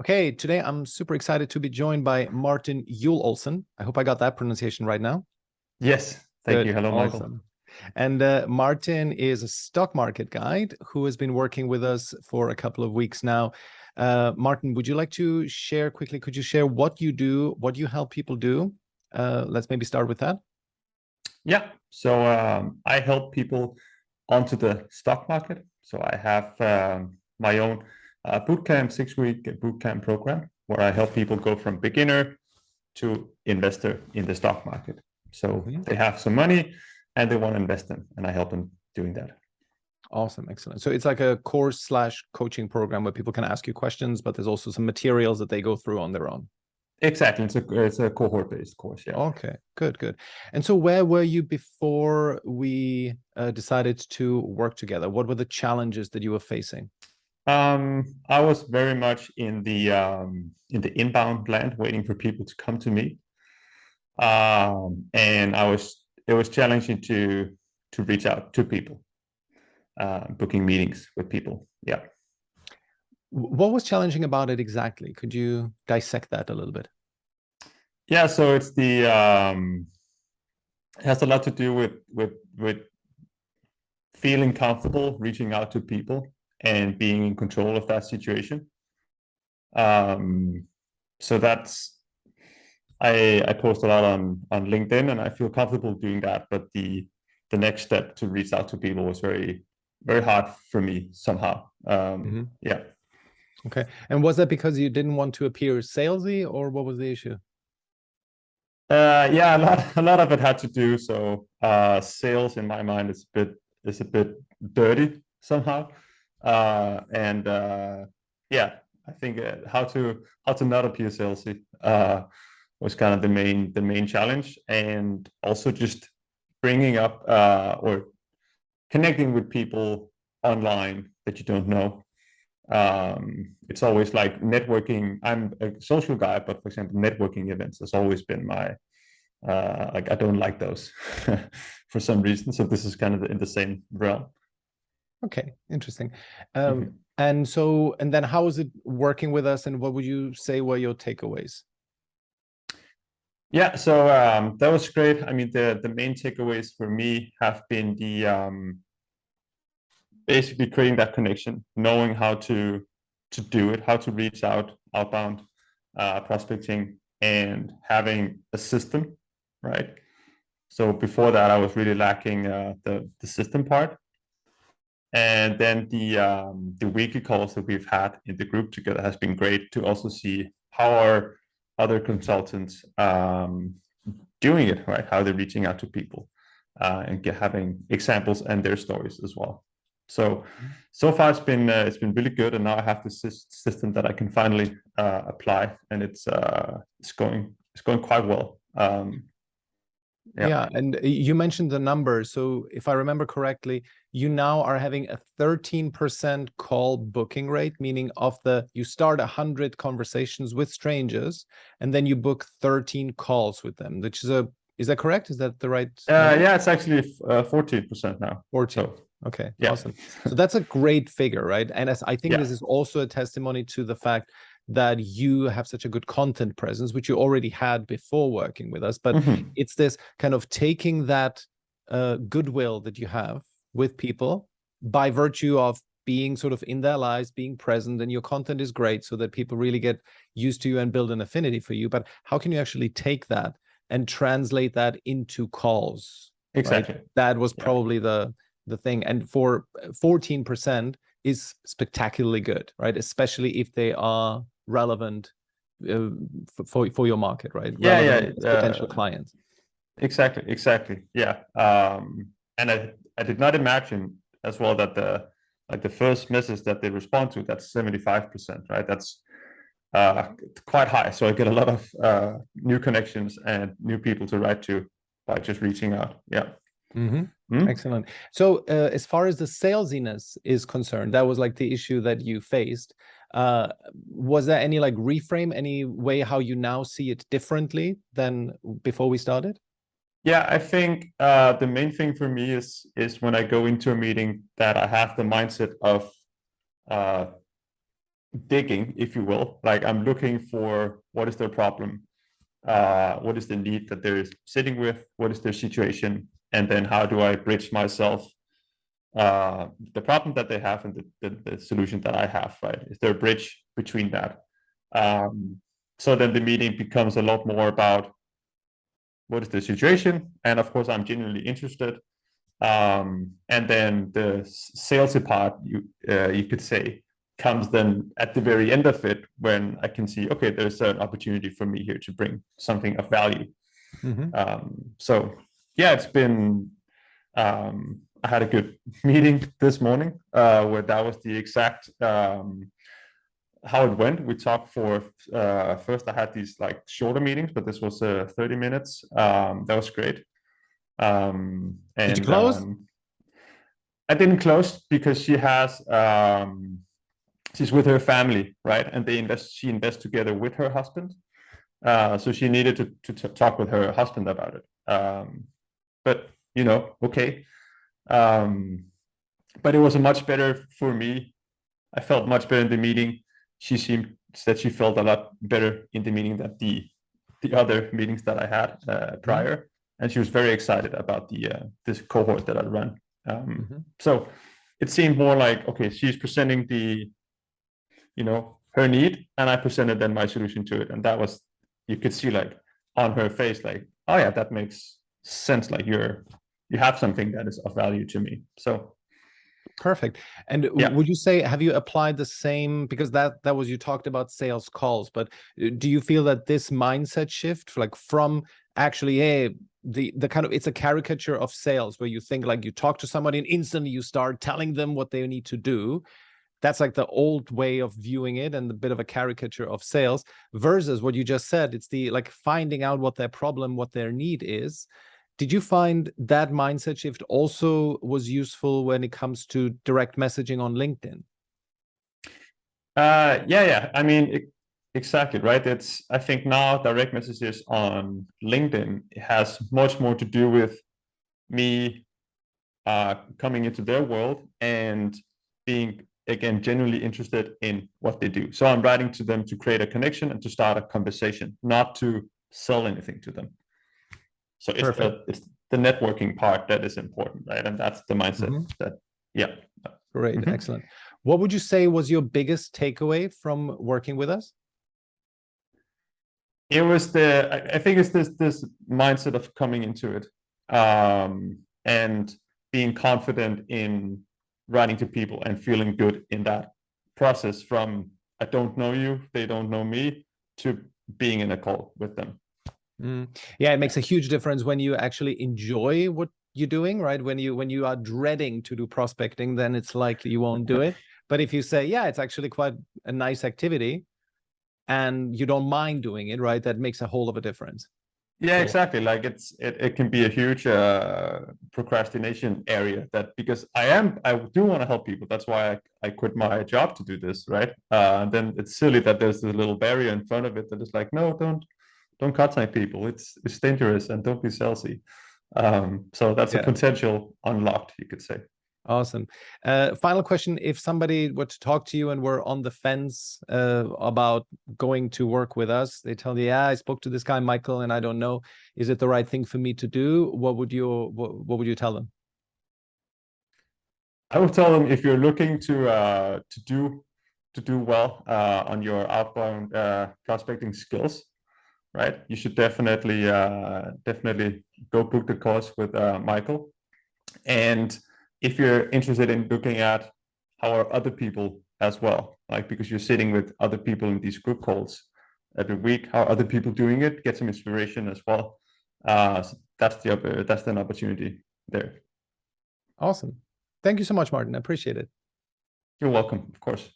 Okay, today I'm super excited to be joined by Martin Juul-Olsen. I hope I got that pronunciation right now. Yes, thank you. Hello, Michael. Awesome. And Martin is a stock market guide who has been working with us for a couple of weeks now. Martin, would you like to share quickly? Could you share what you do, what you help people do? Let's maybe start with that. Yeah, so I help people onto the stock market. So I have my own bootcamp, 6-week bootcamp program where I help people go from beginner to investor in the stock market. So they have some money and they want to invest in, and I help them doing that. Awesome, excellent. So it's like a course/coaching program where people can ask you questions, but there's also some materials that they go through on their own. Exactly, it's a cohort-based course. Yeah. Okay, good. And so where were you before we decided to work together? What were the challenges that you were facing? I was very much in the inbound land, waiting for people to come to me, and it was challenging to reach out to people, booking meetings with people. Yeah. What was challenging about it exactly? Could you dissect that a little bit? Yeah, so it's it has a lot to do with feeling comfortable reaching out to people and being in control of that situation. So that's I post a lot on LinkedIn, and I feel comfortable doing that. But the next step to reach out to people was very hard for me somehow. Yeah. Okay. And was that because you didn't want to appear salesy, or what was the issue? Yeah, a lot of it had to do. So sales in my mind is a bit dirty somehow. Yeah, I think how to not appear salesy was kind of the main challenge, and also just bringing up or connecting with people online that you don't know. It's always like networking. I'm a social guy, but for example, networking events has always been my like I don't like those for some reason. So this is kind of in the same realm. Okay, interesting. And then how is it working with us, and what would you say were your takeaways? Yeah, so that was great. I mean, the main takeaways for me have been the basically creating that connection, knowing how to do it, how to reach out, outbound prospecting, and having a system, right? So before that, I was really lacking the system part. And then the weekly calls that we've had in the group together has been great to also see how are other consultants doing it, right? How they're reaching out to people and having examples and their stories as well. So far it's been really good, and now I have this system that I can finally apply, and it's going quite well. Yeah, and you mentioned the numbers. So if I remember correctly, you now are having a 13% call booking rate, meaning you start 100 conversations with strangers, and then you book 13 calls with them, which is that correct? Is that the right number? Yeah, it's actually 14% now. 14. So, okay, yeah. Awesome. So that's a great figure, right? And I think this is also a testimony to the fact that you have such a good content presence, which you already had before working with us. But it's this kind of taking that goodwill that you have with people by virtue of being sort of in their lives, being present, and your content is great so that people really get used to you and build an affinity for you. But how can you actually take that and translate that into calls? Exactly. Right? That was probably the thing. And for 14% is spectacularly good, right? Especially if they are relevant for your market, right? Relevant potential clients. Exactly. Yeah. And I did not imagine as well that the first message that they respond to, that's 75%, right? That's quite high. So I get a lot of new connections and new people to write to by just reaching out. Yeah. Excellent. So as far as the salesiness is concerned, that was like the issue that you faced. Was there any like reframe, any way how you now see it differently than before we started? Yeah, I think the main thing for me is when I go into a meeting that I have the mindset of digging, if you will. Like I'm looking for what is their problem, what is the need that they're sitting with, what is their situation, and then how do I bridge myself the problem that they have and the solution that I have, right? Is there a bridge between that? So then the meeting becomes a lot more about what is the situation, and of course I'm genuinely interested. And then the salesy part, you could say, comes then at the very end of it when I can see, okay, there's an opportunity for me here to bring something of value. So yeah, it's been. I had a good meeting this morning where that was the exact how it went. We talked for first I had these like shorter meetings, but this was 30 minutes. That was great. Did you close? I didn't close because she has she's with her family, right? And she invests together with her husband. So she needed to talk with her husband about it. But you know, okay. But it was a much better for me. I felt much better in the meeting. She seemed that she felt a lot better in the meeting than the other meetings that I had prior. And she was very excited about this cohort that I run. So it seemed more like, okay, she's presenting her need, and I presented then my solution to it. And that was, you could see like on her face, like, oh yeah, that makes sense. Like you have something that is of value to me. So perfect. And would you say, have you applied the same, because that was, you talked about sales calls, but do you feel that this mindset shift, like from actually the kind of, it's a caricature of sales where you think like you talk to somebody and instantly you start telling them what they need to do. That's like the old way of viewing it and a bit of a caricature of sales, versus what you just said. It's the like finding out what their problem, what their need is. Did you find that mindset shift also was useful when it comes to direct messaging on LinkedIn? Yeah. I mean, exactly, right? I think now direct messages on LinkedIn has much more to do with me coming into their world and being, again, genuinely interested in what they do. So I'm writing to them to create a connection and to start a conversation, not to sell anything to them. So it's the networking part that is important, right? And that's the mindset that, yeah. Great, excellent. What would you say was your biggest takeaway from working with us? It was I think it's this mindset of coming into it and being confident in writing to people and feeling good in that process, from I don't know you, they don't know me, to being in a call with them. Yeah, it makes a huge difference when you actually enjoy what you're doing, right? When you are dreading to do prospecting, then it's likely you won't do it. But if you say, yeah, it's actually quite a nice activity and you don't mind doing it, right, that makes a whole of a difference. Yeah, exactly. Like it can be a huge procrastination area, that because I do want to help people. That's why I quit my job to do this, right? And then it's silly that there's this little barrier in front of it that is like, no, don't contact people. It's dangerous, and don't be salesy. So that's a potential unlocked, you could say. Awesome. Final question. If somebody were to talk to you and were on the fence about going to work with us, they tell you, yeah, I spoke to this guy, Michael, and I don't know, is it the right thing for me to do? What would you tell them? I would tell them, if you're looking to do well on your outbound prospecting skills, right, you should definitely go book the course with Michael. And if you're interested in looking at how are other people as well, like because you're sitting with other people in these group calls every week, how are other people doing it, get some inspiration as well. So that's an opportunity there. Awesome. Thank you so much, Martin. I appreciate it. You're welcome, of course.